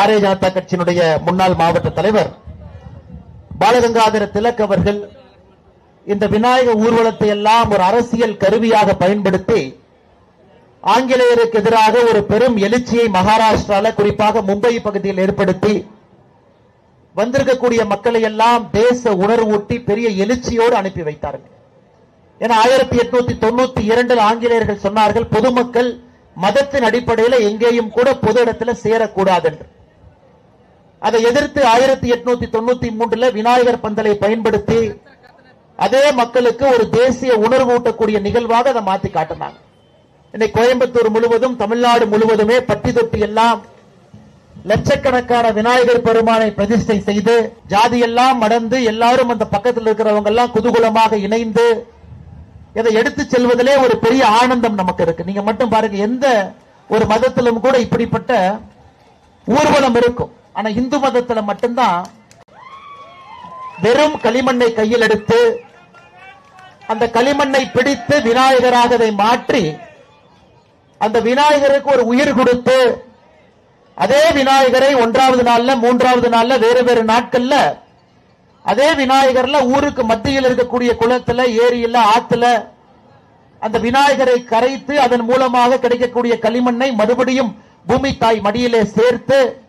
பாரதிய ஜனதா கட்சியினுடைய முன்னாள் மாவட்ட தலைவர் பாலகங்காதர திலக் அவர்கள் இந்த விநாயகர் ஊர்வலத்தை எல்லாம் ஒரு அரசியல் கருவியாக பயன்படுத்தி ஆங்கிலேயருக்கு எதிராக ஒரு பெரும் எழுச்சியை மகாராஷ்டிரால குறிப்பாக மும்பை பகுதியில் ஏற்படுத்தி வந்திருக்கக்கூடிய மக்களை எல்லாம் தேச உணர்வூட்டி பெரிய எழுச்சியோடு அனுப்பி வைத்தார்கள். ஏன்னா 1892 ஆங்கிலேயர்கள் சொன்னார்கள், பொதுமக்கள் மதத்தின் அடிப்படையில் எங்கேயும் கூட பொது இடத்துல சேரக்கூடாது என்று. அதை எதிர்த்து 1893 விநாயகர் பந்தலை பயன்படுத்தி அதே மக்களுக்கு ஒரு தேசிய உணர்வூட்டக்கூடிய நிகழ்வாக அதை மாற்றி காட்டினாங்க. இன்னைக்கு கோயம்புத்தூர் முழுவதும் தமிழ்நாடு முழுவதுமே பட்டி தொட்டி எல்லாம் லட்சக்கணக்கான விநாயகர் பெருமானை பிரதிஷ்டை செய்து ஜாதி எல்லாம் மடந்து எல்லாரும் அந்த பக்கத்தில் இருக்கிறவங்க எல்லாம் குதூகலமாக இணைந்து இதை எடுத்து செல்வதிலே ஒரு பெரிய ஆனந்தம் நமக்கு இருக்கு. நீங்க மட்டும் பாருங்க, எந்த ஒரு மதத்திலும் கூட இப்படிப்பட்ட ஊர்வலம் இருக்கும். ஆனா இந்து மதத்தில் மட்டும்தான் வெறும் களிமண்ணை கையில் எடுத்து அந்த களிமண்ணை பிடித்து விநாயகராக அதை மாற்றி அந்த விநாயகருக்கு ஒரு உயிர் கொடுத்து அதே விநாயகரை 1வது நாள்ல 3வது நாள்ல வேறு வேறு நாட்கள்ல அதே விநாயகர்ல ஊருக்கு மத்தியில் இருக்கக்கூடிய குளத்துல ஏரியில ஆத்துல அந்த விநாயகரை கரைத்து அதன் மூலமாக கிடைக்கக்கூடிய களிமண்ணை மறுபடியும் பூமி தாய் மடியிலே சேர்த்து